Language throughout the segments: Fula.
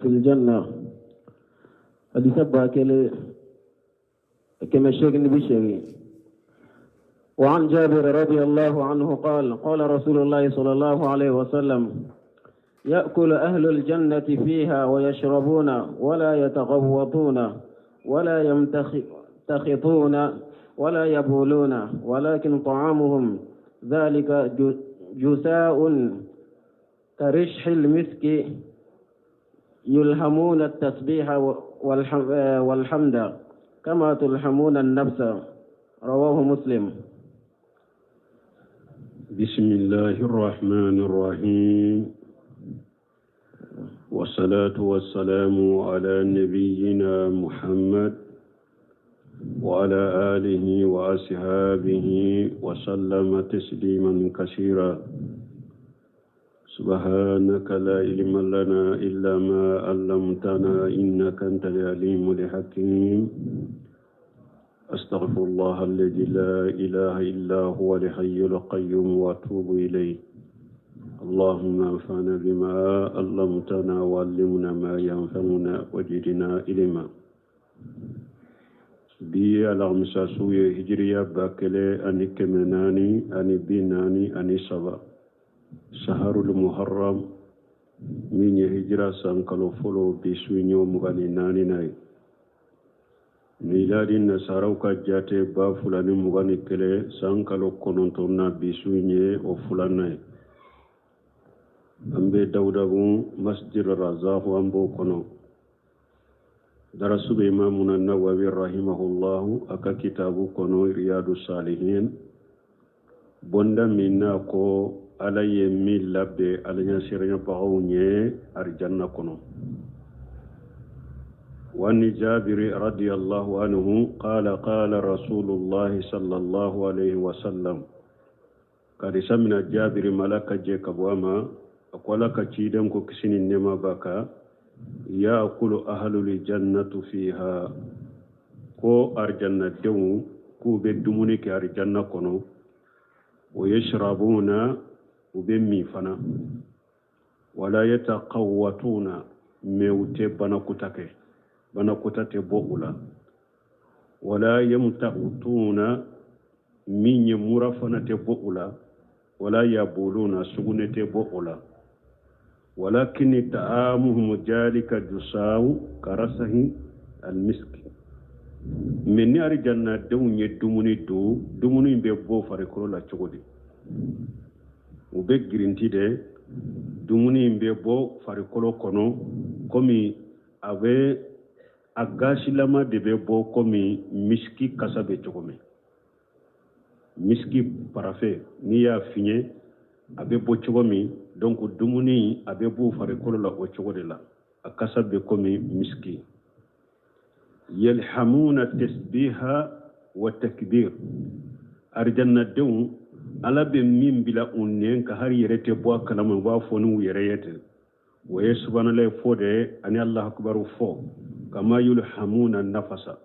في الجنة حديث باكل كما الشيخ بشري. وعن جابر رضي الله عنه قال قال رسول الله صلى الله عليه وسلم يأكل أهل الجنة فيها ويشربون ولا يتغوطون ولا يمتخطون ولا يبولون ولكن طعامهم ذلك جساء كرشح المسك يلهمون التسبيح والحمد كما تلهمون النفس. رواه مسلم. بسم الله الرحمن الرحيم والصلاة والسلام على نبينا محمد وعلى آله وأصحابه وسلم تسليما كثيرا. سبحانك لا علم لنا إلا ما علمتنا إنك أنت العليم الحكيم. أستغفر الله الذي لا إله إلا هو الحي القيوم وأتوب إليه. اللهم انفعنا بما علمتنا وعلمنا ما ينفعنا وزدنا علما. bi alamisa suye hijriya bakele ani kemenani ani binani ani saba saharul muharram minye hijra sankalo folo bi suinyo mugani nani nai miladi nasaraw ka jate ba fulani mugani kele sankalo konontonna bi suinye o fulanai ambe dawdabu masjid razahu ambo kono درس بإمامنا النووي رحمه الله أكا كتاب كنو رياض الصالحين بندا منا كو على يميل لبي على ينسيرين بغوني أرجانا كنو. وأن جابر رضي الله عنه قال قال رسول الله صلى الله عليه وسلم قد سمنا جابر ملك جيك بواما أقولك تشيدم كو كسين النما باكا يأكل أهل الجنة فيها كو أرجنة دو كو بدموني كأرجنة كنو ويشربون وبمي فنا ولا يتقوتون موت بنكتك بوغلا ولا يمتقطون من مرفنة بوغلا ولا يبولون سغنة بوغلا ولكن طعامهم ذلك جساء كرسه المسك من نار جنة دون يدموني دموني بيبو فاركولا تشودي وبيجرينتي ده دموني بيبو فاركولو كونو كومي أبي أغاشي لما دبيبو كومي مسكي كسبه تشومي مسكي parfait نيا فيني abe bo chogomi donc dumuni abe bo farikolo la o chogode la akasa be komi miski yalhamuna tasbiha wa takbir arjanna dew ala be min bila unnen ka har yerete bo kalama ba fonu yerete wa subhanallahi fode ani allah akbaru fo kama yulhamuna nafasa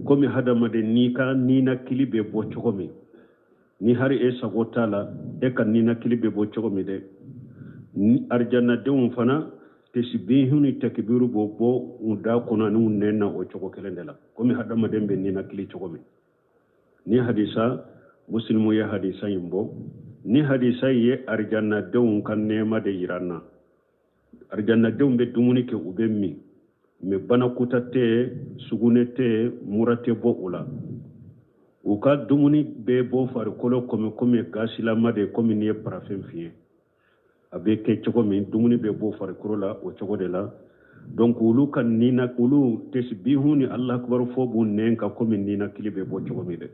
komi hadama de nika nina kilibe bo chogomi ni hari e sagotala e kan ni nakilibe bo chogomi de arjanna de fana tesbihuni takbiru bo unda kono anu nenna o chogo kelendela komi hadama dembe ni nakili chogomi ni hadisa muslimu ya hadisa yimbo ni hadisa ye arjanna de kan nema de iranna arjanna de be dumuni ke ubemmi me bana kutate sugunete murate bo ula uka dumuni be bo farikolo komi gasila made komi ni parfum fiye abe ke chogomi dumuni be bo farikolo la o chogode la donc ulu kan nina ulu tesbihuni allah akbar fo bu nenka komi nina kilibe bo chogomi de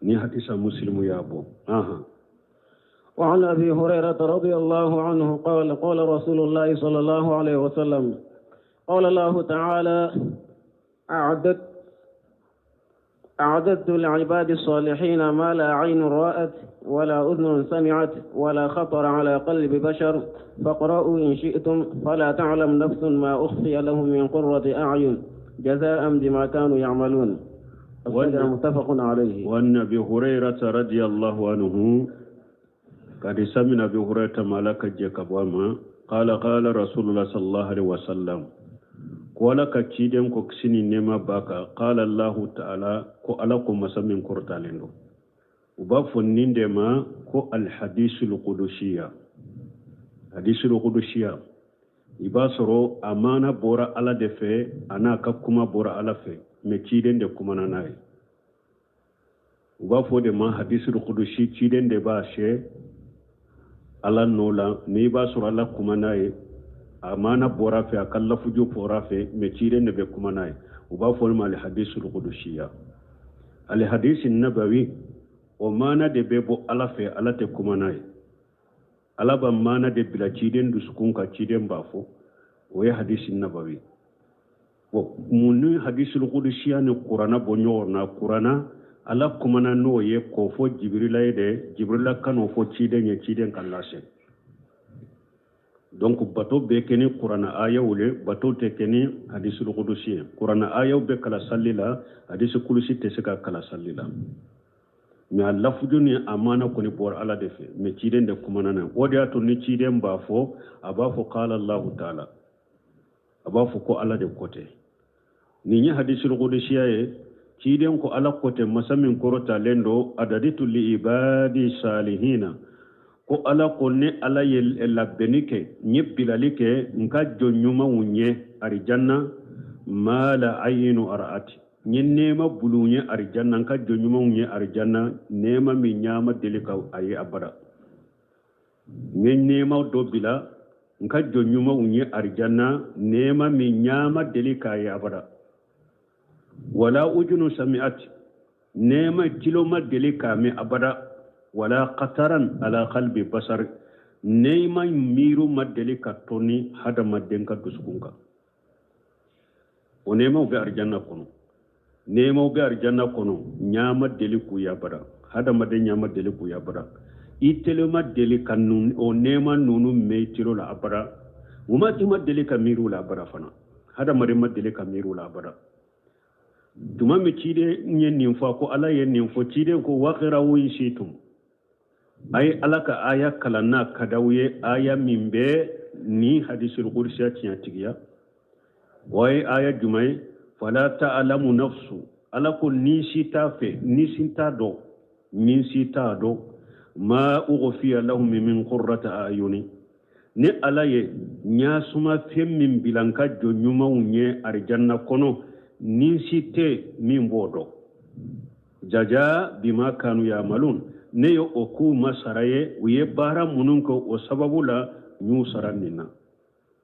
ni hadisa muslimu ya bo وعن أبي هريرة رضي الله عنه قال قال رسول الله صلى الله عليه وسلم قال الله تعالى أعددت لعباد الصالحين ما لا عين رأت ولا أذن سمعت ولا خطر على قلب بشر فاقرأوا إن شئتم فلا تعلم نفس ما أخفي لهم من قرة أعين جزاء بما كانوا يعملون. متفق عليه. وأن أبي هريرة رضي الله عنه قد سمع أبي هريرة مالك جكبوما qala qala rasulullah sallallahu alaihi wasallam ko ala ka ciden ko sini nema baka qala allah ta'ala ko ala ko masamin kortalendo uba fonninde ma ko al hadisul qudusiyya iba soro amana bora ala de fe ana ka kuma bora ala fe me ciden de kuma nanai uba fo de ma hadisul qudusi ciden de ba she ala nola ni ba soro ala kuma nai amana bora fe akalla fuju bora fe me ciden de be kuma nai uba fo ma al hadisul qudusiyya al hadis nabawi o mana de be bo ala fe ala te kuma nai ala ban mana de bila ciden du sukun ka ciden ba fo o ya hadisi nabawi wo munu hadisul qudusiyya ne qur'ana bonyo na qur'ana ala kumana no ye ko fo jibrila de jibrila kano fo ciden kan lase donc bato be keni qur'ana aya wule bato te keni hadisul qudusiyya qur'ana aya be kala sallila hadisul qudusiyya te saka kala sallila mi alla fujuni amana ko ni bor ala de fe mi ciden de kuma nana wodi ato ni ciden ba fo aba fo qala allah ta'ala aba fo ko ala de kote ni nya hadisul qudusiyya ye ciden ko ala kote masamin korota lendo adaditu li ibadi salihina ko ala ko ne ala yel labbenike nyebbilalike nka jonyuma wunye arijanna mala ayinu arati nyen nema bulunye arjanna nka jonyuma unye arjanna nema mi nyama delika ayi abada nyen nema dobila nka jonyuma unye arjanna nema mi nyama delika ayi abada wala ujunu sami'at nema kiloma delika mi abada wala qataran ala qalbi basar nema miru madelika toni hada madenka duskunga onema be arjanna kono nemo be arjanna kono nyama deliku ya bara hada made nyama deliku ya bara itelema delika nun o nema nunu meitiro la abara umati madelika miru la abara fana hada made madelika miru la abara tuma mi cide nyen nimfa ko ala yen nimfo cide ko waqira wi shitum ay alaka aya kalana kadawye aya mimbe ni hadisul qudsi tiya way aya jumay fala ta'lamu nafsu alako ni sita fe ni sinta do min sita do ma ughfiya lahum min qurrati ayuni ni alaye nyasuma femmin bilanka jonyuma unye arjanna kono ni site min bodo jaja bima kanu yamalun ne yo oku masaraye uye bara mununko o sababula nyu sarannina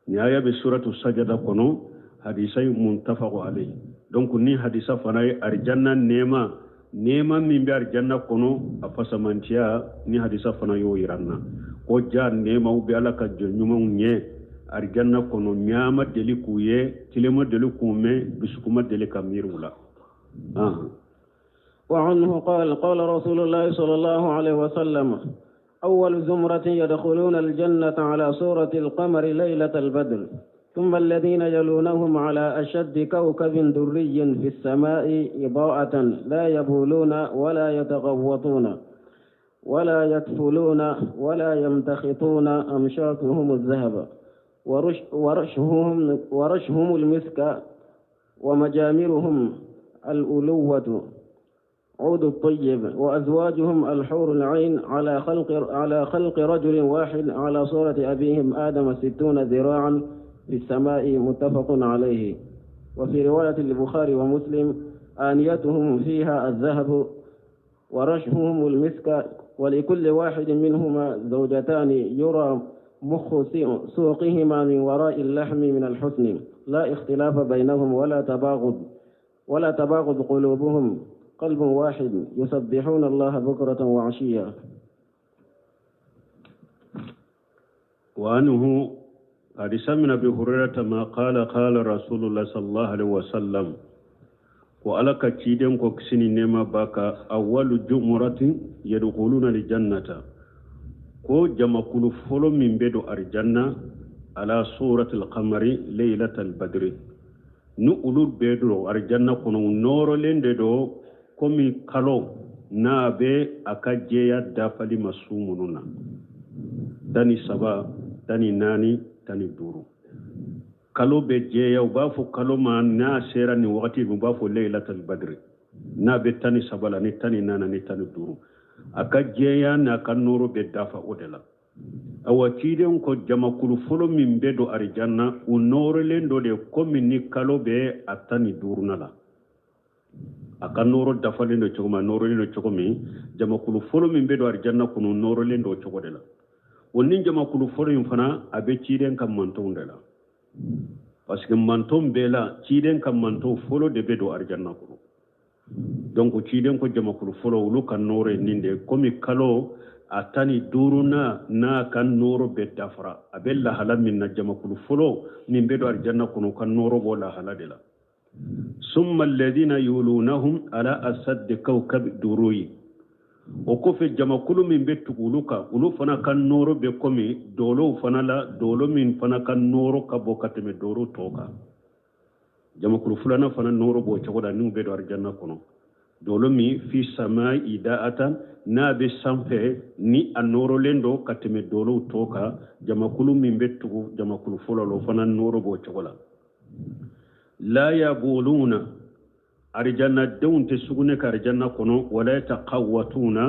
ni aya be suratu sajada kono hadisai muntafaqu alayhi donc ni hadisa fanay arjanna nema min be arjanna kono afasamantiya ni hadisa fanayo iranna ko ja nema ube ala ka jonyuma nye arjanna kono nyama delikuye tilema delikume bisukuma delika mirula وعنه قال رسول الله صلى الله عليه وسلم أول زمرة يدخلون الجنة على صورة القمر ليلة البدر ثم الذين يلونهم على أشد كوكب دري في السماء إضاءة لا يبولون ولا يتغوطون ولا يكفلون ولا يمتخطون أمشاطهم الذهب ورشهم المسك ومجامرهم الألوة عود الطيب وأزواجهم الحور العين على خلق رجل واحد على صورة أبيهم آدم 60 ذراعا في السماء متفق عليه. وفي رواية البخاري ومسلم آنيتهم فيها الذهب ورشهم المسك ولكل واحد منهما زوجتان يرى مخ سوقهما من وراء اللحم من الحسن لا اختلاف بينهم ولا تباغض قلوبهم قلب واحد يسبحون الله بكرة وعشيا. وعنه حديث من أبي هريرة ما قال رسول الله صلى الله عليه وسلم وألك تشيدن كوكسيني نما باكا أول جمرة يدخلون الجنة كو جمع كل فلو من بدو الجنة على صورة القمر ليلة البدر نقول بدو الجنة كنو نور لندو komi kalo na be akajeya dafali masumununa dani saba dani nani tani duru kalo be jeya ba fo kalo ma na sera ni wakati ba fo laylatul badr na be tani sabala ni tani nana ni tani duru aka jeya na kan noro be dafa odela awa kiden ko jamakulu folo min be do arjanna unoro lendo de komi ni kalo be atani duru nala aka noro dafa lendo chokoma noro lendo chokomi jamakulu folo min be do arjanna kunu noro lendo chokodela wonni jamakulu folo yin fana abe kiden kam manton dela parce que manton bela kiden kam manton folo de be do arjanna kunu donc kiden ko jamakulu folo ulu kan noro ninde komi kalo atani duruna na kan noro be dafra abella halam min jamakulu folo min be do arjanna kunu kan noro bola haladela summa alladhina yulunahum ala asad kawkab duruyi o ko fe jamakulu min be tuguluka ulu fana kan noro be komi dolo fana la dolo min fana kan noro ka bokateme doro toka jamakulu fulana fana noro bo chogoda ni be do arjanna kunu dolo mi fi samai idaatan na be sampe ni anoro lendo kateme dolo toka jamakulu min be tugu jamakulu fulalo fana noro bo chogola la yabuluna arjanna dawunte sugune ka arjanna kono wala yataqawwatuna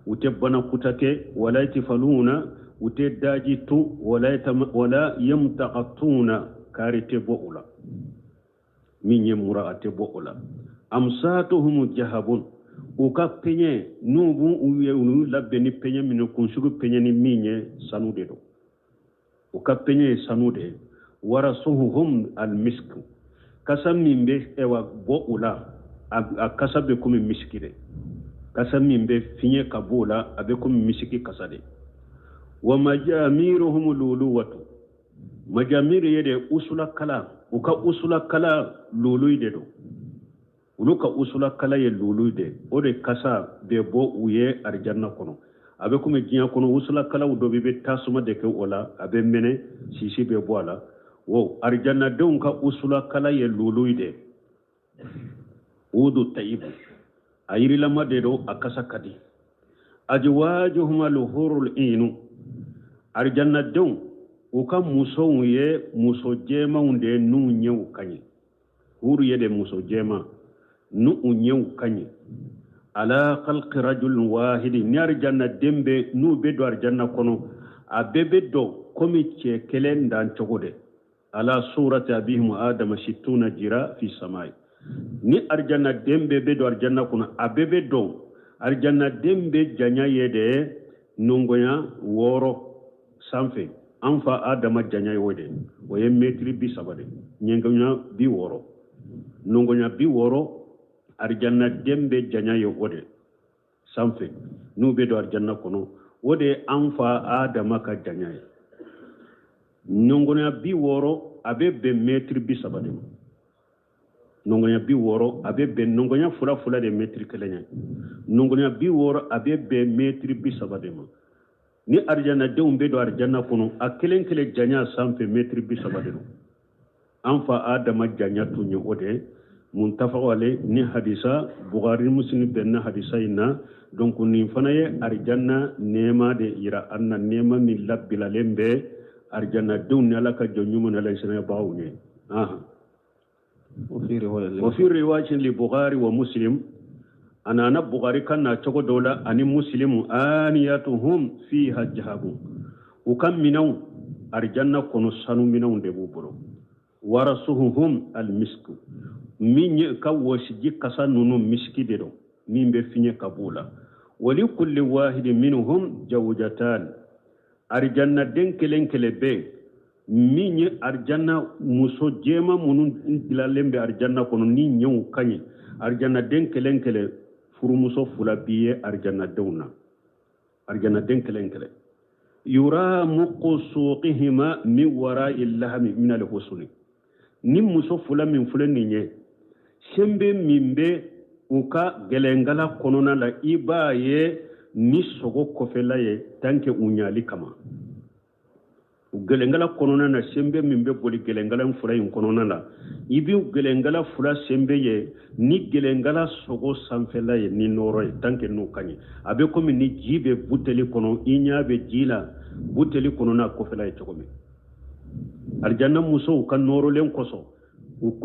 utebana kutake wala yatifaluna utedaji tu wala yamtaqatuna karite boula minye muraate boula amsatuhum jahabun uka penye nubu uye unu labbe ni penye mino kunsugu penye ni minye sanude do uka penye sanude warasuhum almisku kasam mimbe ewa boula a kasabe kumi miskire kasam mimbe finye kabula abe kumi miski kasade wa majamiruhum luluwatu majamiru yede usula kala uka usula kala luluide do uluka usula kala ye luluide ode kasa be bo uye arjanna kono abe kumi jinya kono usula kala udobe be tasuma de ke ola abe mene sisi be boala wo arjanna don ka usula kala ye luluide udu tayyibu ayiri lama de do akasa kadi ajwajuhum alhurul inu arjanna don uka muso ye muso jema unde nu nyew kanyi huru yede muso jema nu nyew kanyi ala khalqi rajul wahid ni arjanna dembe nu be do arjanna kono abebe do komi che kelen dan chogode ala surati abihim adam 60 jira fi samai ni arjanna dembe be do arjanna kuna abebe do arjanna dembe janya yede nongoya woro sanfe anfa adama janya yode waye metri bi sabade nyenganya bi woro nongoya bi woro arjanna dembe janya yode sanfe nu be do arjanna kuno wode anfa adama ka janya nongoya bi woro abe be metri bi sabade nongoya bi woro abe be nongoya fula de metri kelenya nongoya bi woro abe be metri bi sabade ni arjanna de umbe do arjanna kono akelen kele janya sampe metri bi sabade anfa adama janya tunyo ode muntafa wale ni hadisa bukhari muslim ben hadisa ina donc ni fanaye arjanna nema de ira anna nema mi labbila lembe arjanna dun alaka jonyumo na laysana baawne وفي رواية لبخاري ومسلم أنا بخاري كان تشكو دولة أني مسلم آنياتهم فيها الذهب وكم منهم أرجانا كونوا سانو منهم دبوبرو ورسوهم المسك من كوسجي كسانو مسكي ديرو من بفني كابولا ولكل واحد منهم زوجتان أرجانا دنكلين كلبي minye arjanna muso jema munun dilalembe arjanna kono ni nyew kanye arjanna denkelenkele furu muso fula biye arjanna denkelenkele yura muqsuqihima min wara'i lahmi min alhusni ni muso fula min fula ninye sembe mimbe uka gelengala konona la ibaye ni sogo kofela ye tanke unyali kama gelengala konona na sembe mimbe boli gelengala fula yin konona la ibi gelengala fula sembe ye ni gelengala sogo sanfela ye ni noro ye tanke no kanye abe komi ni jibe buteli kono inya be jila buteli kono na kofela ye chokomi arjanna muso kan noro len koso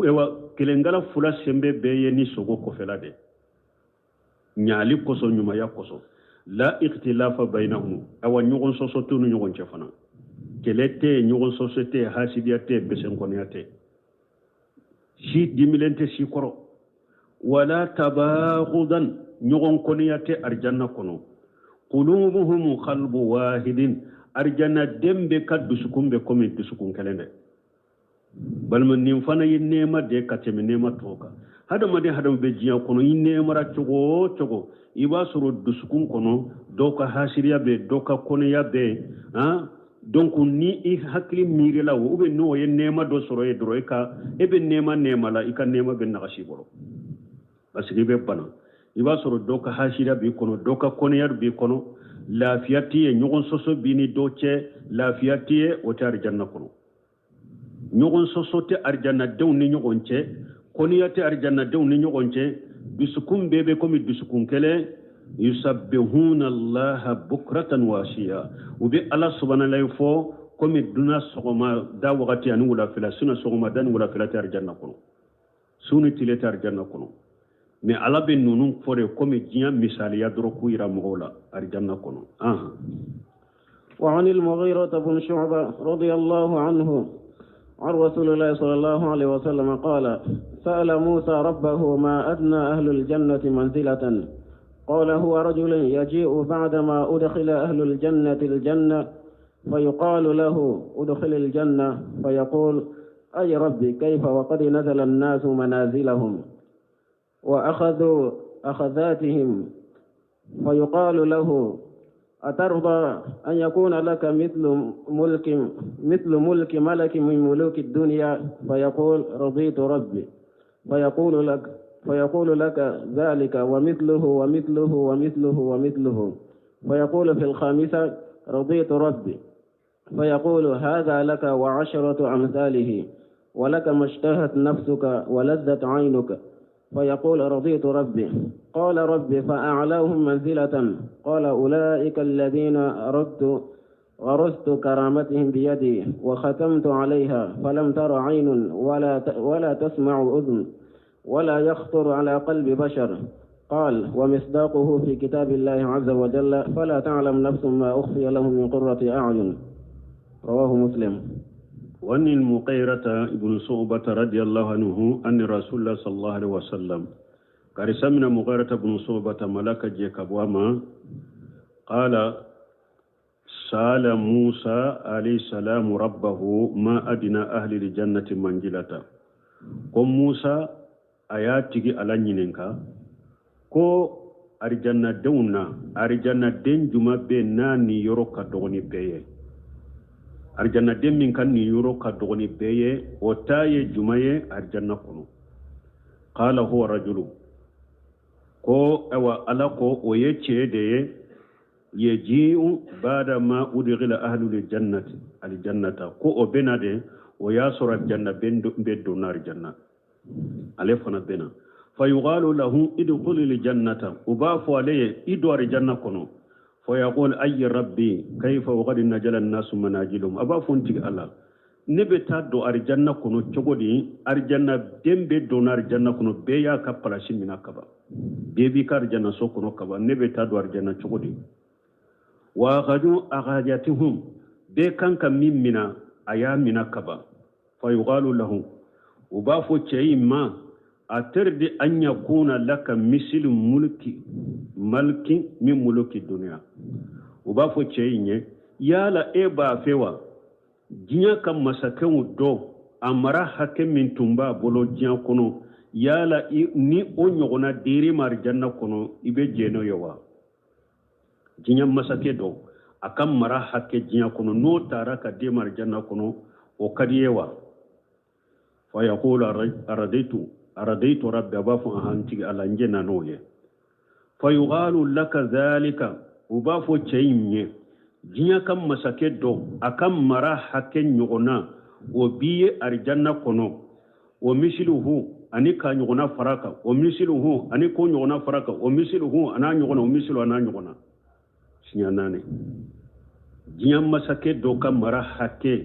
ewa kelengala fula sembe beye ni sogo ko felade nyaali koso nyuma ya koso la ikhtilafa bainahum awa nyugon soso tunu nyugon chefana kelete nyugon société hasidiyate besen koniyate si dimilente si koro wala tabaghudan nyugon koniyate arjanna kono qulubuhum qalbu wahidin arjanna dembe kaddu sukumbe komi dusukun kelende balma nim fana yinema de katemi nema toka hada made hada be jiya kono yinema ra chogo iba suru dusukun kono doka hasiriya be doka konoya be ha donc ni I hakli mirila wo be no yinema do soro e dro ka ebe nema la ika nema be nagashi boro basiri be bana iba suru doka hasiriya be kono doka konoya be kono lafiyati e nyogon soso bini doce lafiyati e o tar janna kono nyogon soso te arjanna dew ni nyogon ce koniyate arjanna dew ni nyogon ce bisukun bebe komi bisukun kele yusabbihuna allaha bukratan washiya ubi allah subhanahu wa ta'ala fo komi duna sogoma da wakati anu wala fila suna sogoma dan wala fila tar janna kono suni tile tar janna kono mais ala be nunun fore komi jiya misali ya doro ku ira mogola arjanna kono وعن المغيرة بن شعبة رضي الله عنه عن رسول الله صلى الله عليه وسلم قال سأل موسى ربه ما أدنى أهل الجنة منزلة قال هو رجل يجيء بعدما أدخل أهل الجنة فيقال له أدخل الجنة فيقول أي ربي كيف وقد نزل الناس منازلهم وأخذوا أخذاتهم فيقال له أترضى أن يكون لك مثل ملك ملك من ملوك الدنيا فيقول رضيت ربي فيقول لك ذلك ومثله ومثله ومثله ومثله فيقول في الخامسة رضيت ربي فيقول هذا لك وعشرة أمثاله ولك ما اشتهت نفسك ولذت عينك فيقول رضيت ربي قال ربي فأعلاهم منزلة قال أولئك الذين غرست كرامتهم بيدي وختمت عليها فلم تر عين ولا تسمع أذن ولا يخطر على قلب بشر قال ومصداقه في كتاب الله عز وجل فلا تعلم نفس ما أخفي لهم من قرة أعين رواه مسلم. وأن المغيرة ابن شعبة رضي الله عنه أن رسول الله صلى الله عليه وسلم كارثة من المغيرة ابن شعبة ملك جيكابواما قال سأل موسى عليه السلام ربه ما أدنى أهل الجنة منزلة قم موسى آياتك على نينكا كو أرجانا دونا أرجانا دين جمع بيناني يروكا دوني بيه arjanna demmin kan ni yuro ka dogoni beye o taye jumaye arjanna kono qala huwa rajulu ko awa ala ko o yece de yeji'u bada ma udghila ahlul jannati aljannata ko o benade o yasura janna beddo nar janna ale fana bena fayuqalu lahu idkhulil jannata ubafu alayhi idwar janna kono فيقول أي ربي كيف وقد نجل الناس مناجلهم أبا فونتي الله نبتا دو أرجانا كنو تشغدي أرجانا دمبي دون أرجانا كنو بيا كبراشي منا كبا بيبي كارجانا سو كنو كبا نبتا دو أرجانا تشغدي وأخذوا أخاجاتهم بيكان كمين منا أيا منا كبا فيقال لهم وبافو تشيء ما أترد أن يكون لك مثل ملك من ملوك الدنيا وبافو تشيني يالا إبا فيوا جنيا كم مساكن دو أمرا حكم من تنبا بولو جنيا كنو يالا ني أونيونا ديري مارجانا كنو إبه جينو يوا جنيا مساكن دو أكم مرا حكم جنيا كنو نو تارا كدي مارجانا كنو وكديوا فيقول أرديت ربي أبافو أهانتي على نجنا نوية فيقال لك ذلك أبافو تشيني جنيا كم مساكي دو أكم مرا حكي نيغنا وبيه أرجانا كنو ومثله أني كان نيغنا فراكا ومثله أني كون نيغنا فراكا ومثله أنا نيغنا ومثله أنا نيغنا سنياناني جنيا مساكي دو كم مرا حكي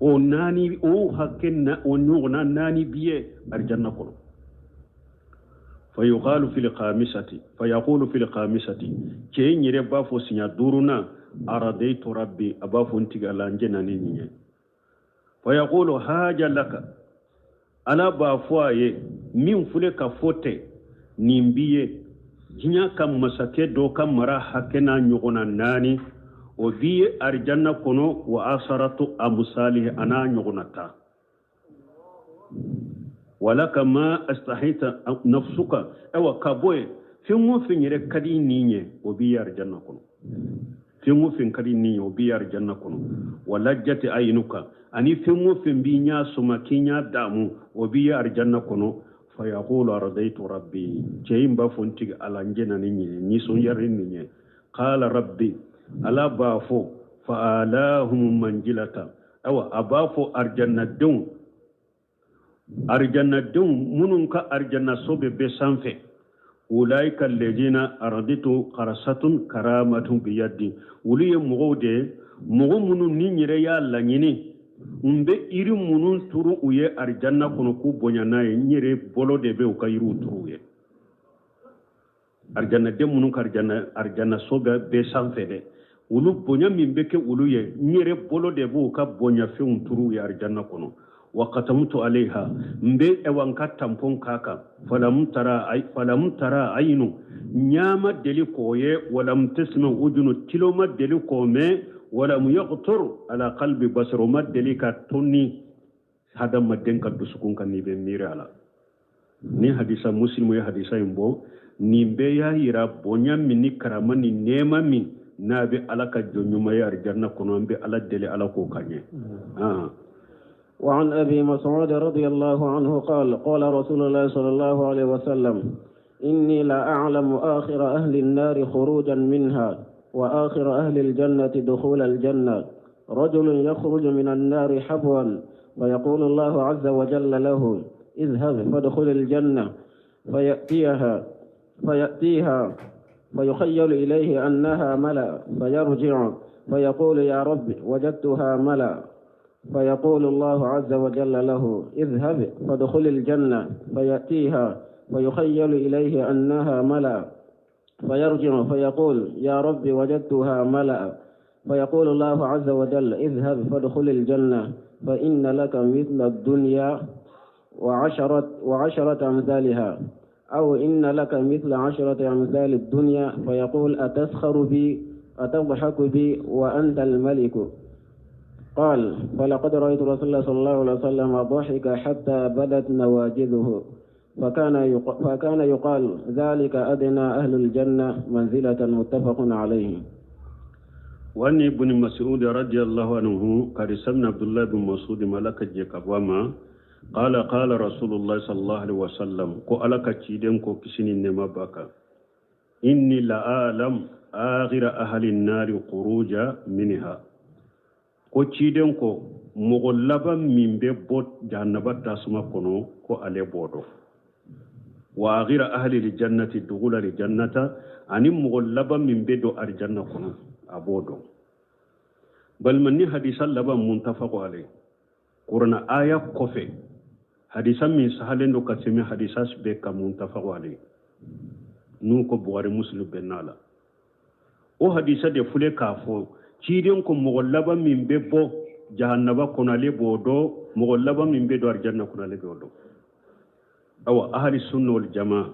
o nani o hakenna o nyogna nani biye arjanna kono فيقال في الخامسة فيقول في الخامسة كين يربا فوسيا دورنا أرضيت ربي أبا فنتيغا لانجنا نيني فيقول هاجا لك ألا بافواي من فلك فوتي نيمبيه جنيا كم مسكي دو كم مرا حكنا نيغنا ناني وبي أرجنا كنو وآسرت أمثاله أنا نيغنا تا ولك ما استحيت نفسك او كابوي في مو في نيره كدي نيني وبيار جنة كنو في مو في كدي نيني وبيار جنة كنو ولجت عينك اني في مو في بينيا سمكينيا دامو وبيار جنة كنو فيقول رضيت ربي جيم بافونتي على نجنا نيني ني سون يرين نيني قال ربي الا بافو فالاهم منجلة او ابافو ارجنة دون arjanna dum munun ka arjanna sobe be sanfe ulaika alladina araditu qarasatun karamatun biyadi uliye mugode mugu munun ni nyire ya lanyini umbe iri munun turu uye arjanna kono ku bonyana nyire bolo de be ka iru turu ye arjanna de munun ka arjanna sobe be sanfe de ulu bonya mimbe ke ulu ye nyire bolo de be ka bonya fe turu ye arjanna kono وقتمت عليها مبي اوان كاتامبون كاكا فلم ترى عين نياما دليكويه ولم تسمع اذن تلوما دليكومي ولم يقطر على قلب بصر ما دليكا توني هذا ما دنكا دسكون كان نيبي ميرالا ني حديثا مسلم يا حديثا يمبو نيمبي يا يرا بونيا مني كرامني نيما مين نابي علاكا جونيما يا رجانا كونو مبي على دلي على كوكاني وعن أبي مسعود رضي الله عنه قال قال رسول الله صلى الله عليه وسلم إني لا أعلم آخر أهل النار خروجا منها وآخر أهل الجنة دخول الجنة رجل يخرج من النار حبوا ويقول الله عز وجل له اذهب فادخل الجنة فيأتيها فيخيل إليه أنها ملأ فيرجع فيقول يا رب وجدتها ملأ فيقول الله عز وجل له اذهب فادخل الجنة فيأتيها فيخيل إليه أنها ملأ فيرجع فيقول يا رب وجدتها ملأ فيقول الله عز وجل اذهب فادخل الجنة فإن لك مثل الدنيا وعشرة أمثالها أو إن لك مثل 10 أمثال الدنيا فيقول أتسخر بي أتضحك بي وأنت الملك قال فلقد رأيت رسول الله صلى الله عليه وسلم ضحك حتى بدت نواجذه فكان يقال ذلك أدنى أهل الجنة منزلة متفق عليه. وأن ابن مسعود رضي الله عنه قال سمع عبد الله بن مسعود ملك جكباما قال رسول الله صلى الله عليه وسلم كو ألك تشيدن كو كسني نما باكا إني لا أعلم آخر أهل النار خروجا منها ko ciden ko mogo laban min be bot jahannaba tasuma kono ko ale bodo wa aghira ahli aljannati dukhula aljannata ani mogo laban min be do arjanna kono abodo bal manni hadisan laban muntafaqu alay qur'ana aya kofe hadisan min sahalen do kasemi hadisas be ka muntafaqu alay nu ko bukhari muslim benala o hadisa de fule kafo ciden ko mogolaba min be bo jahannaba kono ale bodo mogolaba min be do arjanna kono ale bodo awa ahli sunna wal jamaa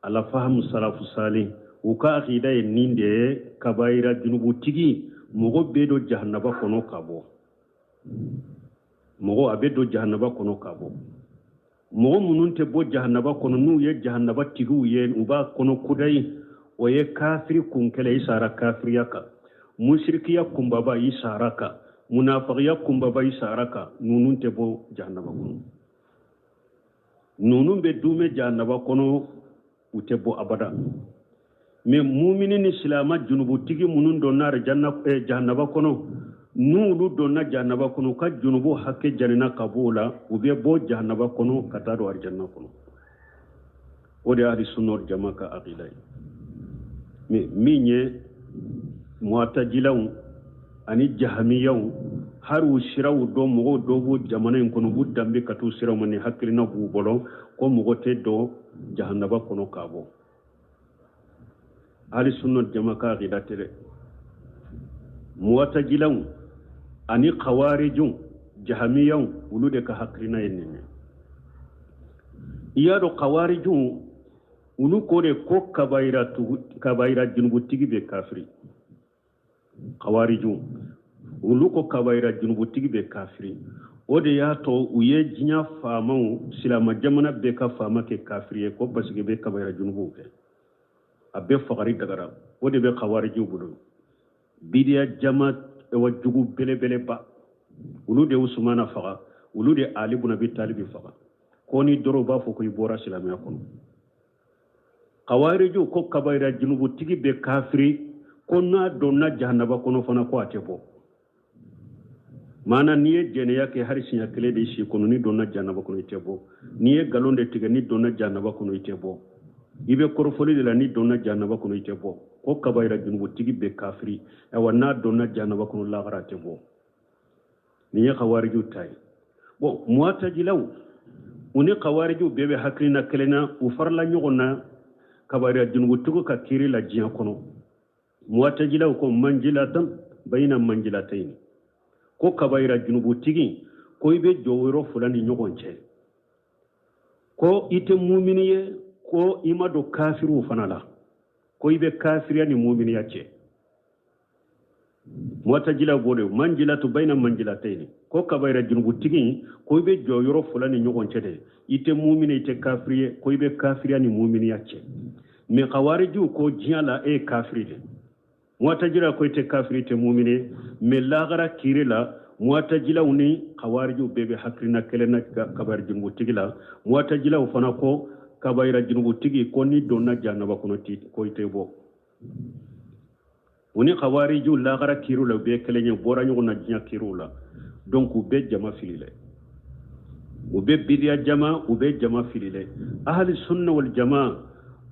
ala fahmu salafu salih uka aqida ninde kabaira junubu tigi mogo be do jahannaba kono kabo mogo abe do jahannaba kono kabo mogo mununte bo jahannaba kono nu ye jahannaba tigu ye uba kono kudai o ye kafiri kunkele isara kafiriyaka mushrikiya kumbaba isaraka munafiqiya kumbaba isaraka nunun te bo jahannaba kono nunun be dume jahannaba kono ute bo abada me mu'minin islama junubu tigi munun do nar jahannaba kono nulu do na jahannaba kono ka junubu hakke janina kabula ube bo jahannaba kono kata do arjanna kono ode ahli sunna wal jamaa ka aqida me minye mu'tajilaw ani jahamiyaw haru siraw do mogo do bu jamana en kono bu dambe katu siraw mani hakkilina bu bolo ko mogo te do jahannaba kono kabo ali sunnat jama ka gidatere muwatajilaw ani khawarijun jahamiyaw ulude ka hakkilina yenni iyado khawarijun ulu kode ko kabaira junubu tigi be kafiri khawarijun ulu ko kabaira junubu tigi be kafiri ode ya to uye jinya famaw silama jamana be ka fama ke kafiri ko basige be kabaira junubu ke abbe faqari dagara ode be khawariju bulu bidiya jama wajugu bele ba ulu de usmana faqa ulu de ali ibn abi talib faqa koni doro ba fo ko ibora silama kono khawariju ko kabaira junubu tigi be kafiri ko na donna jahannaba kono fana ko atebo mana niye jene yake harisinya kele de shi kono ni donna jahannaba kono itebo niye galonde tiga ni donna jahannaba kono itebo ibe korofoli de la ni donna jahannaba kono itebo ko kabaira junubu tigi be kafiri e wana donna jahannaba kono la garatebo niye khawariju tay bo muatajilaw uni khawariju bebe hakrina kelena u farla nyogona kabaira junubu tugo ka kiri la jiya kono muwatajilaw ko manjilatan bayna manjilatayn ko kabaira junubu tigi ko ibe jowiro fulani nyogonche ko ite mu'miniye ko imado kafiru fanala ko ibe kafiriya ni mu'miniya ce muwatajilaw bode manjilatu bayna manjilatayn ko kabaira junubu tigi ko ibe jowiro fulani nyogonche de ite mu'mini ite kafiriye ko ibe kafiriya ni mu'miniya ce mais khawariju ko jiala e kafiride muatajila ko ite kafirite mu'mine mais lagara kirila muatajila uni khawariju bebe hakrina kelena kabar junubu tigila muatajila fana ko kabaira junubu tigi ko ni donna jannaba kono ti ko ite bo uni khawariju lagara kirula be kelenya bora nyugo na jinya kirula donc be jama filile ube bidiya jama ube jama filile ahli sunna wal jamaa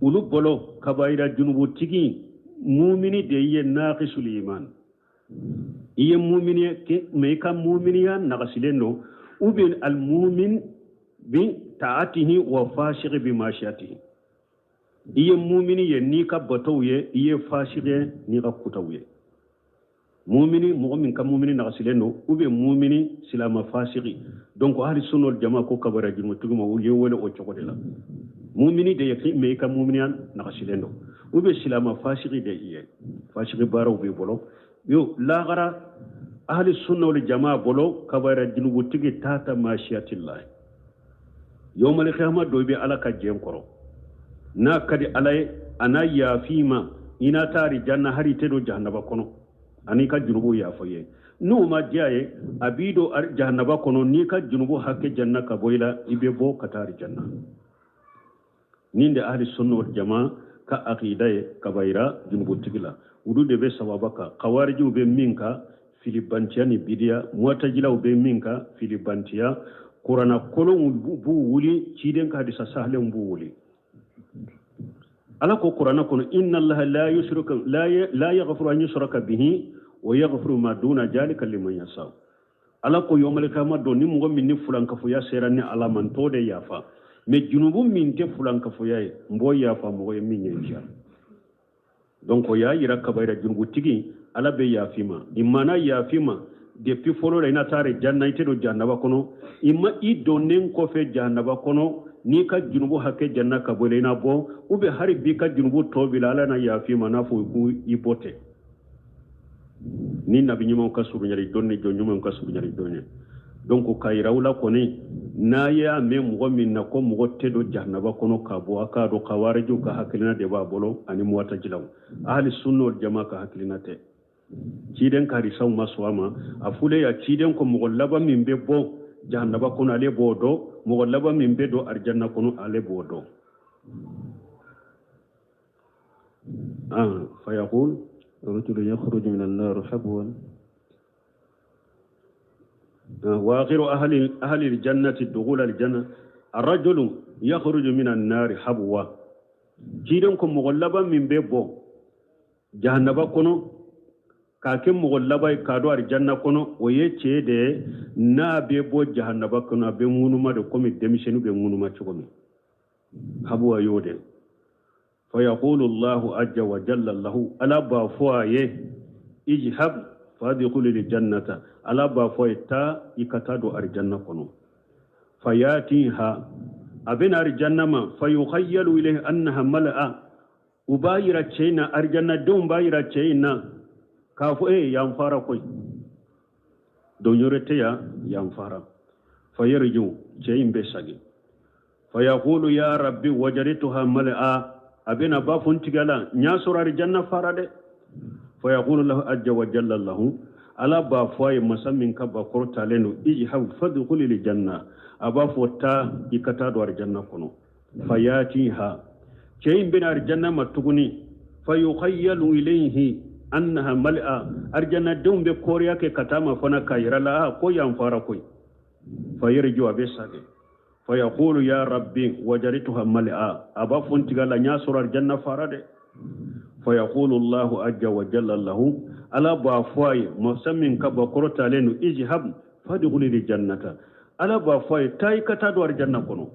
ulu bolo kabaira junubu tigi mu'mini de ye naqisul iman iye mu'mini ke meka mu'miniya naqasileno ubin al mu'min bi ta'atihi wa fashiq bi mashiyatihi iye mu'mini ye ni ka batoye iye fashiqe ni ka kutawe mu'mini mu'min ka mu'mini naqasileno ube mu'mini silama fashiqi donc ahli sunnah jamaa ko kabaira junubu tigi ma uye wala o chokodela mu'mini de yake me ka mu'miniyan naqasilendo ube silama fashiqi de iye fashiqi baro be bolo yo lagara ahli sunna wal jamaa bolo kabaira junubu tigi tata mashiyatillah yawmal qiyamah do be alaka jem koro na kadi alay ana yafima ina tari janna hari tedo jahannaba kono ani ka junubu ya foye no ma jaye abido jahannaba kono ni ka junubu hakke janna ka boyla ibe bo katari janna ninde ahli sunna wal jamaa ka aqidaye kabaira junubu tigila wudu de be sababaka khawariju be minka filibantiya ni bidiya mu'tajila be minka filibantiya qur'ana kolon bu wuli ciden ka hadisa sahlen bu wuli ala ko qur'ana kono inna allaha la yaghfiru an yushraka bihi wa yaghfiru ma duna zalika liman yasha ala ko yomal kama do ni mo min ni fulanka fu ya serani ala man to de yafa mais junubu min te fulanka fu yae mbo yafa mo ye min yenja donc ya yira kabaira junubu tigi ala be yafima imana yafima depuis folo la ina tare janna ite do jannaba kono imma i donnen ko fe jannaba kono ni ka junubu hakke janna ka bole na bo ube hari bi ka junubu tobila ala na yafima na fu ku ibote ni nabi nyimo ka suru nyari donne jo nyimo ka suru nyari donne donc kayira wala koni na ya me mo min na ko mo tedo jannaba kono ka bo aka do kawariju ka hakilina de ba bolo ani mo wata jilaw ahli sunna wal jamaa ka hakilina te ciden kari saw maswama afule ya ciden ko mo laba min be bo jannaba kono ale bo do mo laba min be do arjanna kono ale bo do fa yaqul rajul yakhruju min an-nar habwan واخر اهل الجنه دخول الجنه الرجل يخرج من النار حبوا كيدن كو مغلبا من بيبو جهنم كونو ka ke mogo labai ka do arjanna kono o ye ce de na be bo jahannaba kono be munuma de komi demishenu be munuma cogomi habu ayode fa yaqulu allah azza wa jalla lahu ala ba foye ijhab fadkhul lil jannata ala ba foye ta ikata do arjanna kono fayatiha abin arjanna ma fayukhayyalu ilayhi annaha mala'a ubayira chayna arjanna dum bayira chayna kafu yan fara koi don yorete yan fara fayarju chayin be sagi fayaqulu ya rabbi wajadtuha mala'a abina ba funtigala nya sura arjanna fara de fayaqulu lahu azza wa jalla lahu ala ba foye masammin ka ba korta lenu ijhab fadkhul lil janna aba fota ikata do arjanna kono fayatiha chayin bin arjanna matuguni fayukhayyalu ilayhi annaha mal'a arjanna dum be koriya ke katama fana kayrala ko yan fara koy fayirju abesage fayaqulu ya rabbi wajadtuha mal'a aba funtigala nya sura arjanna fara de fayaqulu allah azza wa jalla lahu ala ba foy musammin ka ba korta lenu ijhab fadkhul lil jannata ala ba foy tay kata do arjanna kono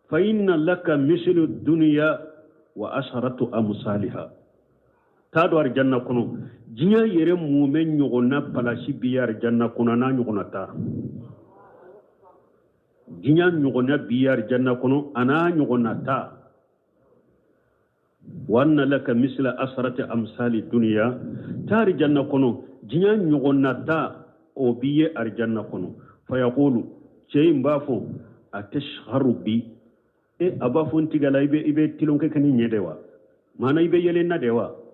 fa inna laka mislu dunya wa asharatu amsalha ta do arjanna kono jinya yere mumen nyogona palashi biyar janna kono na nyogona ta jinya nyogona biyar janna kono ana nyogona ta wa anna laka misla asharati amsali dunya tar janna kono jinya nyogona ta o biye arjanna kono fa yaqulu cey mbafo atashharu bi abafun tigala ibe tilonke kani nyedewa mana ibe yelena dewa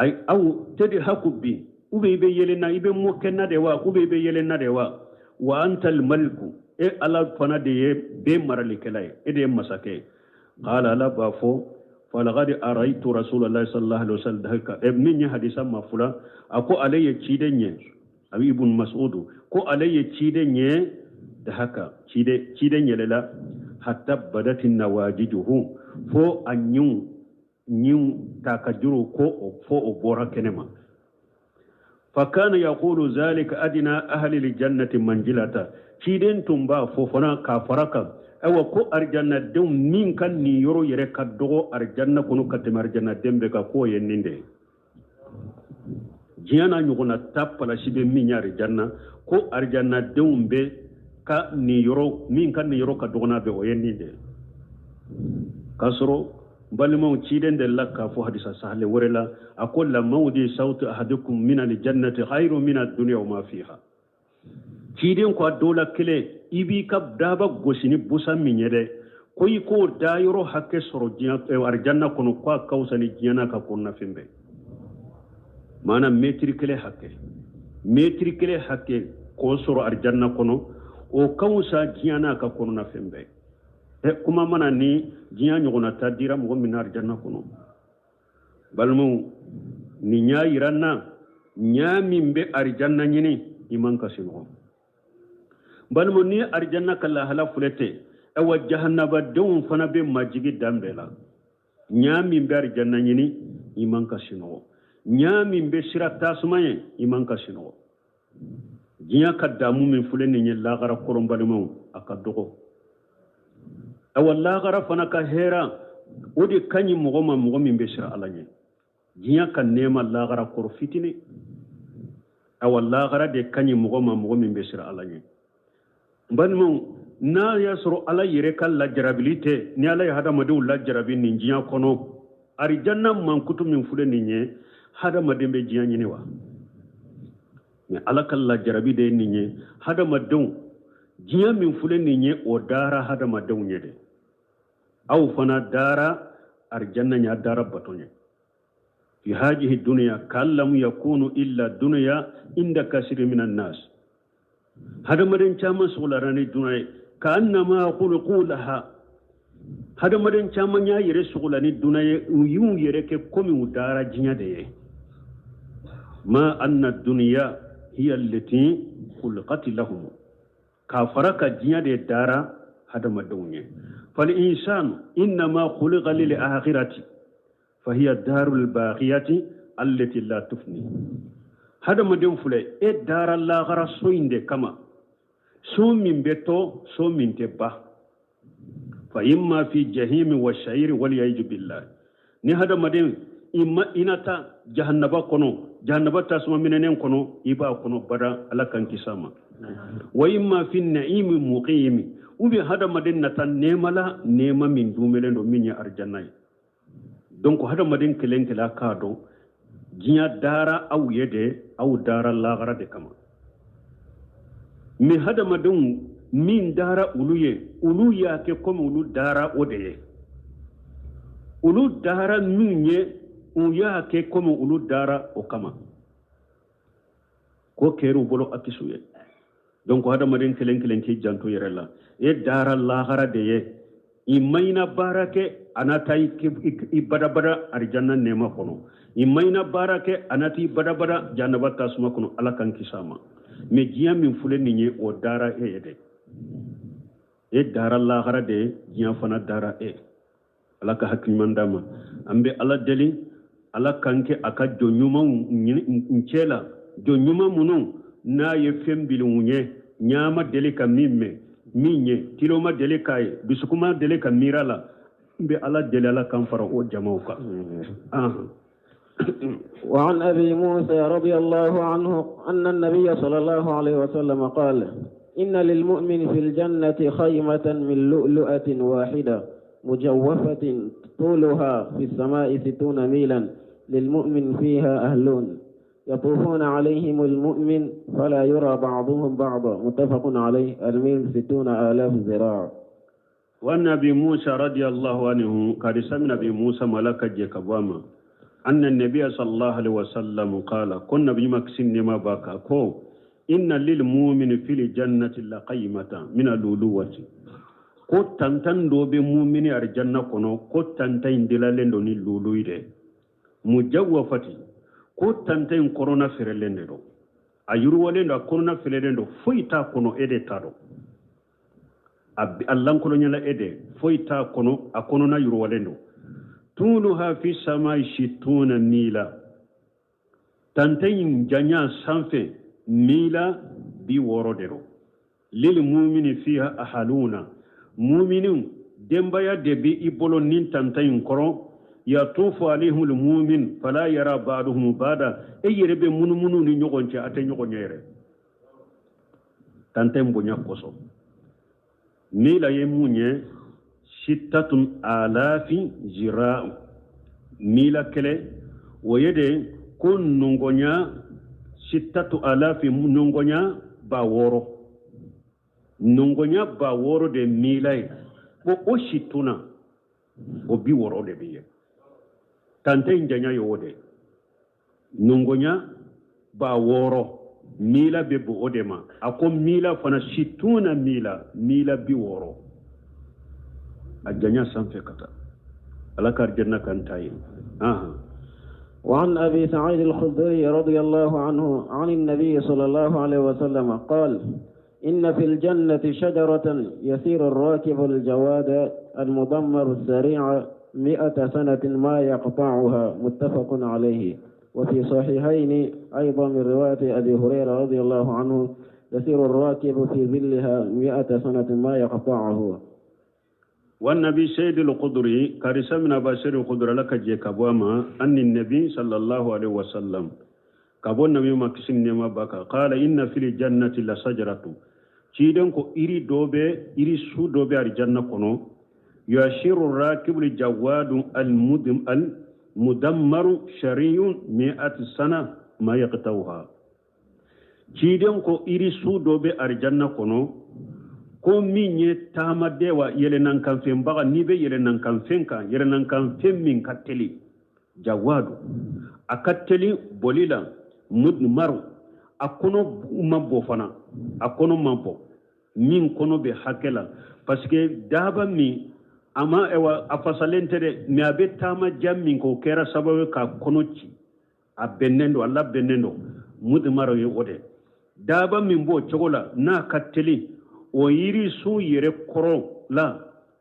ay aw tedi hakubbi ube ibe yelena ibe mokenna dewa ube ibe yelena dewa wa antal maliku ala fana de be marali kelay de masake qala la bafo falaqad araitu rasulullahi sallallahu alaihi wasallam ibn hadisa mafula ako alayya cidenye abi ibn mas'ud ko alayya cidenye da haka cidenye lela hatta badatin nawajiduhu fo anyun takajuru ko fo obora kenema fakana yaqulu zalika adina ahli aljannati manjilata ciden tumba fo fona kafaraka awa ko arjanna dum min kan ni yoro yere kaddo arjanna kono katem arjanna dembe ka ko yenninde jiana nyugona tapala sibe minya arjanna ko arjanna dum be ka ni yoro min kan ni yoro kaddo na be o yenninde kasro balmo ciden de lakka fo hadisa sahle worela akolla mawdi sawtu ahadukum min aljannati khairu min ad-dunya wa ma fiha ciden ko dola kele ibi kab daba gosini busan minyede koyi ko dayoro hakke soro jiya arjanna kono ko kawsani jiyana ka konna fimbe mana metri kele hakke ko soro arjanna kono o kawsa jiyana ka konna fimbe kuma mana ni jiya nyogona tadira mo min arjanna kono balmu ni nyaayiranna nyaamimbe arjanna nyini iman kasino balmo ni arjanna kala hala fulete awa jahannaba dum fana be majigi dambela nyami be arjanna nyini iman kasino nyami be sirata sumaye iman kasino jiya kaddamu min fuleni ni lagara korom balmo akadogo awa lagara fana ka hera odi kanyi mogoma mogomin be sira alanye jiya kan nema lagara kor fitini awa lagara de kanyi mogoma mogomin be sira alanye banmu na yasro ala yire kal la jarabilite ni ala hada madu la jarabi ni jiya kono ari janna man kutum min fule ni nye hada madembe jiya nyini wa ni ala kal la jarabi de ni nye hada madu jiya min fule ni nye o dara hada madu nye de aw fana dara arjanna nya dara batonye fi hadhihi dunya kallam yakunu illa dunya inda kasiri minan nas hada madan chaman sugularani dunay ka annama khulqu laha hada madan chaman ya yere sugulani dunay yum yere ke komi udara jinya de ma anna dunya hiya allati khulqat lahum ka faraka jinya de dara hada madunye fal insan inma khuliqa lil akhirati fa hiya darul baqiyati allati la tufni hada madin fule e dara la gara so inde kama so min beto so min tebba fa imma fi jahim wa sha'ir wal yajib billah ni hada madin imma inata jahannaba tasma minenen kono iba kono bada alakan kisama wa imma fi na'im muqim ubi hada madin nata nemala nema min dumelen do min ya arjannai donc hada madin kelenkela kado jinya dara aw yede aw dara lagara de kama mi hada madin min dara ulu ya ke comme ulu dara odeye ulu dara minye uya ke comme ulu dara o kama ko keru bolo akisuye donc hada madin kelen ki janto yerella e dara lagara de ye imayna barake anatai ibada arjanna nema kono imayna barake anati ibada janaba tasma kono alakan kisama me jiya min fule ninye o dara yede e dara lagara de jiya fana dara alaka hakimandama ambe ala deli ala kanke aka jonyuma nchela jonyuma munu na ye fembil munye nyama deli ka mimme minye kiloma deli kai bisukuma deli ka mirala be ala deli ala kan fara o jamauka وعن أبي موسى رضي الله عنه أن النبي صلى الله عليه وسلم قال إن للمؤمن في الجنة خيمة من لؤلؤة واحدة مجوفة طولها في السماء 60 ميلا للمؤمن فيها أهلون يطوفون عليهم المؤمن فلا يرى بعضهم بعضا متفق عليه الميل 60,000 ذراع. وأن أبي موسى رضي الله عنه قال سمع أبي موسى ملك جيكبواما أن النبي صلى الله عليه وسلم قال كنا بمكسن ما باكا كو إن للمؤمن في الجنة لقيمة من اللؤلؤة ko tantan do be mu'mini arjanna kono ko tantan dilalen do ni luluide mujawwafati ko tantan corona ferelende do ayuru walendo corona ferelende do foita kono ede tado allan kono nyala ede foita kono akono na yuru walendo tuluha fi samai 60 mila tantan janya sanfe mila bi worodero lil mu'mini fiha ahaluna mu'minun dembaya debi ibolo nin tantayin koro ya tufu alaihimul mu'min fala yara ba'duhum ba'da eyerebe munumunu ni nyogonce ate nyogonyere tantayin bonya koso mila ye munye 6,000 zira'u mila kele woyede kun nungonya 6,000 nungonya ba woro nungonya ba woro de milay ko o shituna o bi woro de biye tante njanya yode nungonya ba woro mila be bo odema ako mila fana shituna mila bi woro ajanya sanfe kata alakar janna kan tayi وعن أبي سعيد الخدري رضي الله عنه عن النبي صلى الله عليه وسلم قال إن في الجنة شجرة يسير الراكب الجواد المضمر السريع 100 سنة ما يقطعها متفق عليه. وفي صحيحين أيضا من رواية أبي هريرة رضي الله عنه يسير الراكب في ظلها 100 سنة ما يقطعه. والنبي سيد القدري كارثة من بشر القدر لك جيكابواما أن النبي صلى الله عليه وسلم كابون نبي مكسين نما بكا قال إن في الجنة لشجرة تيدن كو إري دوبي إري سو دوبي الجنة كونو يشير الراكب الجواد المدمر شري 100 سنة ما يقطعها تيدن كو إري سو دوبي الجنة كونو ko minye tama dewa yele nan kan fen baga ni be yele nan kan fen kan yele nan kan fen min kateli jawadu akateli bolila mudmaru akono mabbo fana akono mabbo min kono be hakela parce que daba mi ama ewa afasalente de mi abe tama jammin ko kera sababu ka kono ci abennendo alla bennendo mudmaru ye ode daba min bo chogola na kateli o yiri su yere koro la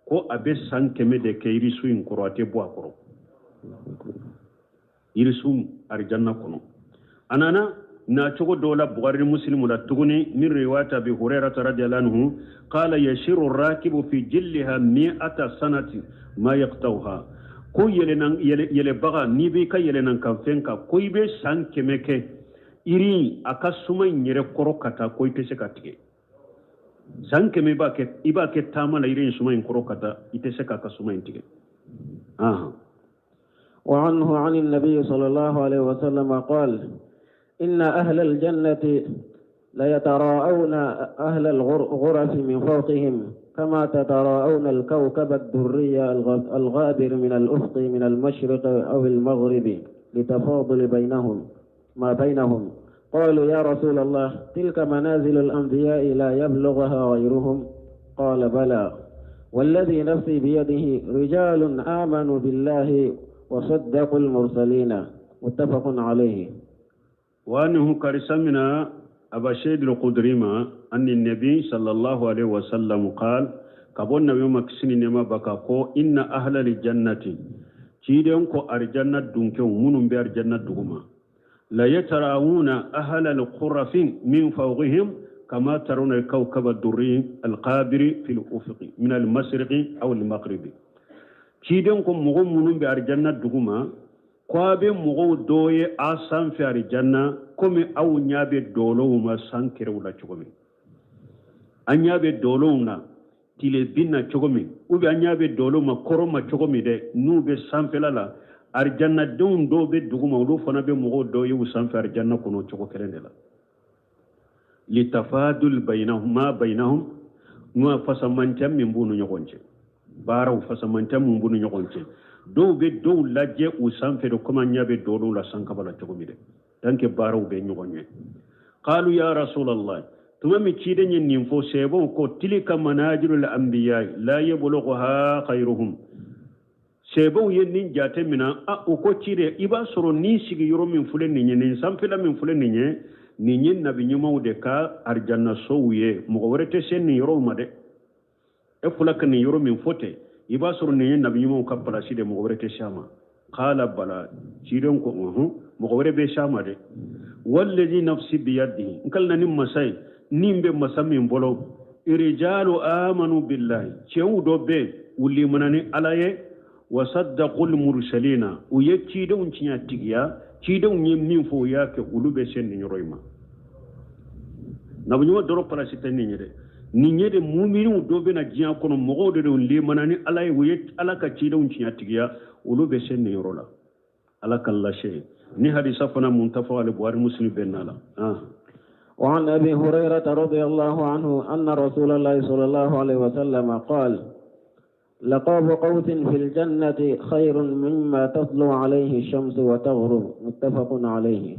ko abe sankeme de ke yiri su in koro ate bo akoro yiri su arjanna kono anana na cogo dola bukhari muslim la tuguni min riwayat abi hurairah radhiyallahu anhu qala yashiru ar-rakibu fi jillaha 100 sanati ma yaqtawha ko yele baga ni be ka yele nan kan fenka ko ibe san kemeke iri aka suma nyere koro kata ko ite se katige san keme ba ke iba ke tamala iri suma koro kata ite se ka suma intige وعنه عن النبي صلى الله عليه وسلم قال إن أهل الجنة ليتراءون أهل الغرف من فوقهم كما تتراءون الكوكب الدري الغابر من الأفق من المشرق أو المغرب لتفاضل ما بينهم قالوا يا رسول الله تلك منازل الأنبياء لا يبلغها غيرهم قال بلى والذي نفسي بيده رجال آمنوا بالله وصدقوا المرسلين متفق عليه. وأنه كرسمنا أبا شيد القدريما أن النبي صلى الله عليه وسلم قال كبون يوم كسنين ما بكاكو إن أهل الجنة تيدون كو أرجنة دونكو منهم بأرجنة دوما لا يتراءون أهل القرف من فوقهم كما ترون الكوكب الدري القابر في الأفق من المشرق أو المغرب تيدون كو منهم بأرجنة دوما kwabe mogo doye asan fi arjanna komi aw nyabe dolo ma sankere wala chogomi anyabe dolo na tile binna chogomi ubi anyabe dolo ma koroma chogomi de nube sanfela la arjanna don do be duguma ulo fana be mogo doye u sanfi arjanna kono chogo kerende la litafadul bainahum nuwa fasamantam min bunu nyogonche baraw fasamantam min bunu nyogonche do be do laje u sanfe do kuma nyabe do la sankabala chogomi de danke baraw be nyogonye qalu ya rasulullah tuma mi cide nyen nimfo sebo ko tilika manajirul anbiya la yablugha khairuhum sebo yennin jate mina a ko cide iba soro ni sigi yoro min fulen ni nyen sanfe la min fulen ni nyen nabi nyumaw de ka arjanna sowye mo worete sen ni yoro ma de e fulak ni yoro min fote iba soro ni nabi nyumaw ka palasi de mo worete shama qala bala ciren ko mo wore be shama de wallazi nafsi bi yadihi kalna nim masai nimbe masami mbolo irijalu amanu billahi cewu do be wuli manani alaye wa saddaqul mursalina u yecci de un cinya tigiya ci de un min fo yake ulube sen ni royma nabu nyuma doro palasi tan ni nyede ni nyede mu'minu do be na jiya kono mogo de un li manani alaye u yecci alaka ci de un cinya tigiya ulube sen ni rola alaka allah shay ni hadisa fana muntafa al buhari muslim benala وعن أبي هريرة رضي الله عنه أن رسول الله صلى الله عليه وسلم قال لقاب قوس في الجنة خير مما تطلع عليه الشمس وتغرب متفق عليه.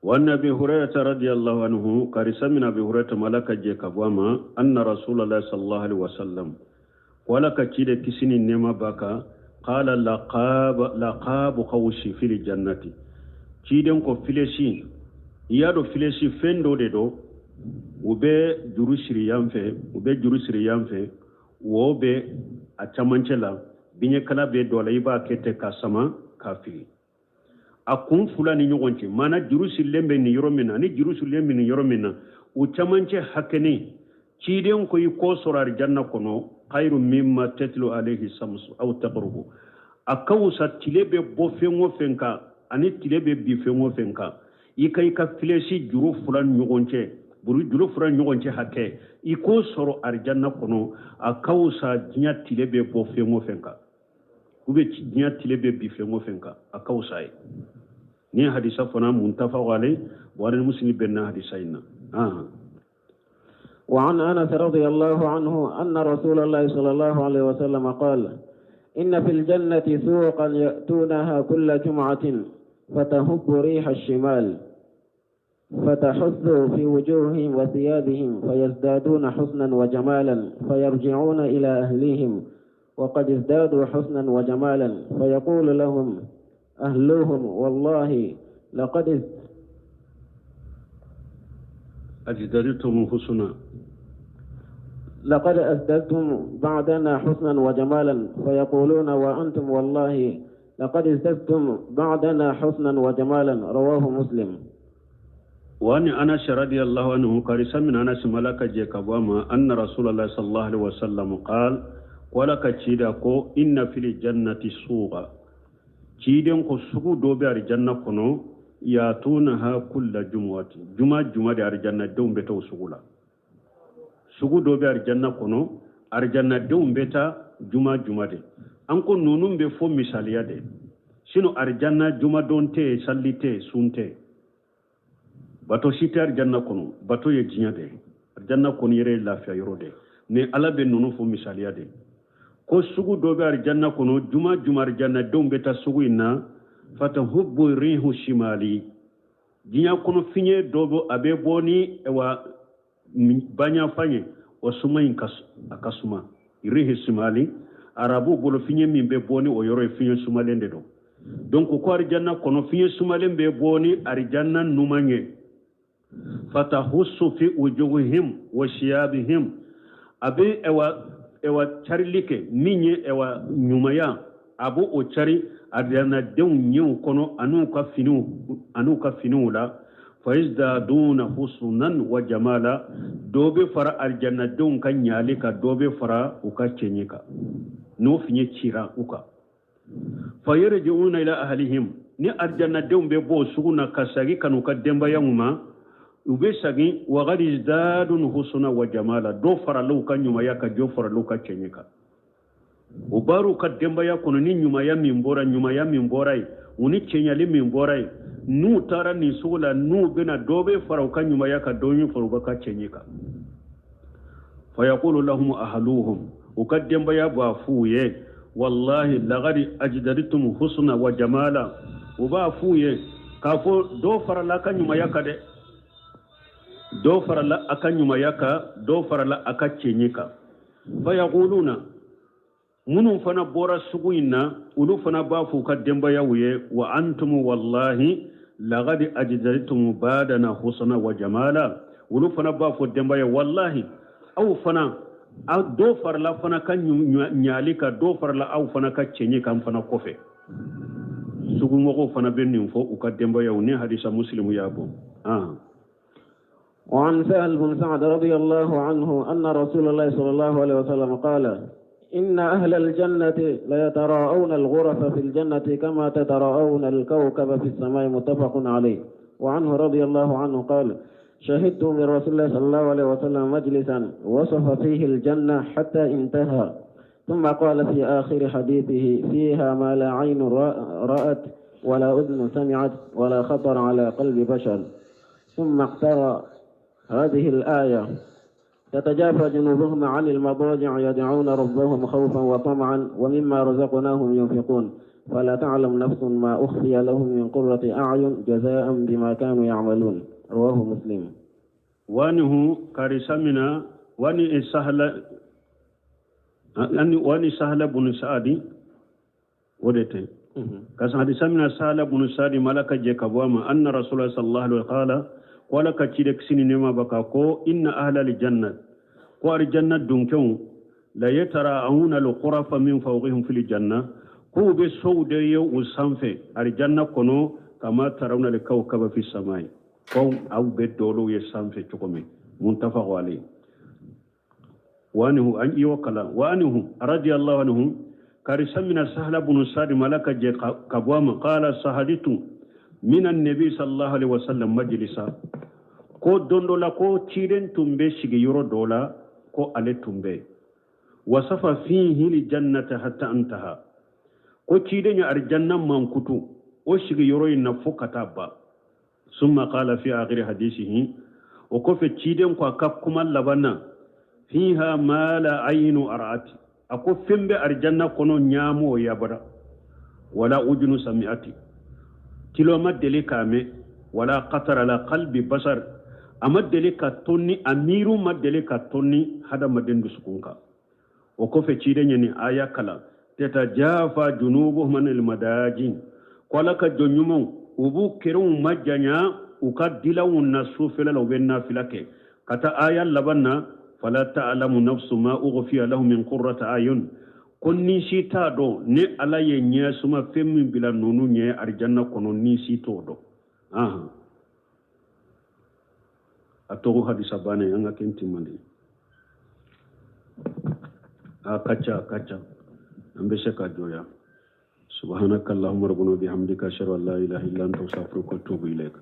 وأن أبي هريرة رضي الله عنه كارثة من أبي هريرة ملك جيكابواما أن رسول الله صلى الله عليه وسلم ولك كيد كسين النما بكا قال لقاب قوس في الجنة كيدن كو فيلشي yado filesi fendo de do ube jurusiri yamfe wobe a chamancela binye kala be dola iba kete kasama kafiri akun fulani nyogonche mana jurusiri lembe ni yoromina ni jurusiri lembe ni yoromina u chamanche hakeni chiden ko yiko sorar janna kono khairu mimma tatlu alayhi samsu aw taqrubu akawsa tilebe bo fengo fenka ani tilebe bi fengo fenka ikai ka filesi juru fulan nyogonche buru juru fulan nyogonche hake iko soro arjanna kono akawsa jinya tilebe bo fengo fenka ube jinya tilebe bi fengo fenka akawsa ni hadisa fana muntafa wale wa muslim benna hadisa inna وعن أنس رضي الله عنه أن رسول الله صلى الله عليه وسلم قال إن في الجنة سوقا يأتونها كل جمعة فتهب ريح الشمال فتحث في وجوههم وثيابهم فيزدادون حسنا وجمالا فيرجعون إلى أهليهم وقد ازدادوا حسنا وجمالا فيقول لهم أهلهم والله لقد ازددتم بعدنا حسنا وجمالا فيقولون وأنتم والله لقد ازددتم بعدنا حسنا وجمالا. رواه مسلم. وأن أنس رضي الله عنه قال من أنس ملك جيكابوما أن رسول الله صلى الله عليه وسلم قال ولك تشيدكو إن في الجنة سوغا تشيدن كو سوغو دوبي الجنة كنو ياتونها كل جمعة جمعة الجنة دوم بتو سوغلا سوغو دوبي الجنة كنو الجنة دوم بتا جمعة أنكو نونم بفو مثالية دي شنو الجنة جمعة دون تي سالي تي سون تي bato site arjanna kono bato ye jinya de arjanna kono yere lafiya yoro de ne ala be nono fo misaliya de ko sugu do be arjanna kono juma arjanna don beta sugu inna fata hubbu rihu shimali jinya kono finye dobo abe boni ewa banya fanye o suma akasuma rihi shimali arabu bolo finye mimbe boni o yoro finye sumalende do donc ko arjanna kono finye sumalende boni arjanna numanye fatahussu fi wujuhihim wa shiyabihim abe ewa charlike minye ewa nyumaya abu o chari adana dew nyu kono anuka finu la fa'izdaduna husnan wa jamala dobe fara aljanna dew kan nyalika dobe fara uka chenyika no finye chira uka fayarji'una ila ahlihim ni aljanna dew be bo suguna kasagi kanuka demba yanguma ube sagi wa gadi izdadun husna wa jamala do fara luka nyuma yaka jo fara luka chenyeka ubaru ka demba ya kono ni nyuma ya mimbora uni chenyali mimbora nu tara ni sula nu bena dobe fara uka nyuma yaka donyu fara uka chenyeka fa yaqulu lahum ahluhum uka demba ya bafuye wallahi lagadi ajdaritum husna wa jamala ubafuye kafo do fara laka nyuma yaka de do farala aka nyuma yaka do farala aka chenyika fa yaquluna munun fana bora suguina ulu fana bafu ka demba yawye wa antum wallahi laqad ajdaritum badana husna wa jamala ulu fana bafu demba ya wallahi aw fana do farala fana ka nyalika do farala aw fana ka chenyika fana kofe sugu ngoko fana benin fo uka demba yawne hadisa muslimu yabo وعن سهل بن سعد رضي الله عنه أن رسول الله صلى الله عليه وسلم قال إن أهل الجنة ليتراءون الغرف في الجنة كما تتراءون الكوكب في السماء. متفق عليه. وعنه رضي الله عنه قال شهدت من رسول الله صلى الله عليه وسلم مجلسا وصف فيه الجنة حتى انتهى ثم قال في آخر حديثه فيها ما لا عين رأت ولا أذن سمعت ولا خطر على قلب بشر ثم اقترأ هذه الآية تتجافى جنوبهم عن المضاجع يدعون ربهم خوفا وطمعا ومما رزقناهم ينفقون فلا تعلم نفس ما أخفي لهم من قرة أعين جزاء بما كانوا يعملون. رواه مسلم. وانه كارسامنا واني سهل بن سعد ودته كاس حديثنا سهل بن سعد ملك جكبوما أن رسول الله صلى الله عليه وسلم قال wala ka cire kisini nema baka ko inna ahlal jannat ko ar jannat dunkum la yatara'una al-qurafa min fawqihim fil janna ko be sawde yo usanfe ar janna kono kama tarawna al-kawkaba fi samai ko aw be dolo ye sanfe chukome muntafaq alayhi wa anhu an yuqala wa anhu radiyallahu anhu karisamina sahla ibn sa'd malaka je kabwama qala sahaditu من النبي صلى الله عليه وسلم مجلسا ko dondola ko ciren tumbe shige yoro dola ko ale tumbe wasafa fihi li jannata hatta antaha ko ciden ya arjanna mankutu o shige yoro inna fukata ba summa qala fi akhir hadithihi o ko fe ciden ko akakkuma labana fiha ma la aynu arati ako fembe arjanna kono nyamo yabara wala ujunu samiati kilo madeli kame wala qatar ala qalbi basar amadeli ka tonni amiru madeli ka tonni hada madendu sukunka o ko fe ciden ni aya kala teta jafa junubuhum anil madajin kola ka jonyumo ubu kerun majanya uka dilawun nasufila law benna filake kata aya labanna fala ta'lamu nafsu ma ughfiya lahum min qurrati ayun ko ni si ta do ni ala ye nya suma femmi bila nonu nye arjanna kono ni si to do atogo hadisa bane anga kenti mandi kacha ambe shaka joya subhanakallahumma rabbana bihamdika ashhadu an la ilaha illa anta astaghfiruka wa atubu ilaik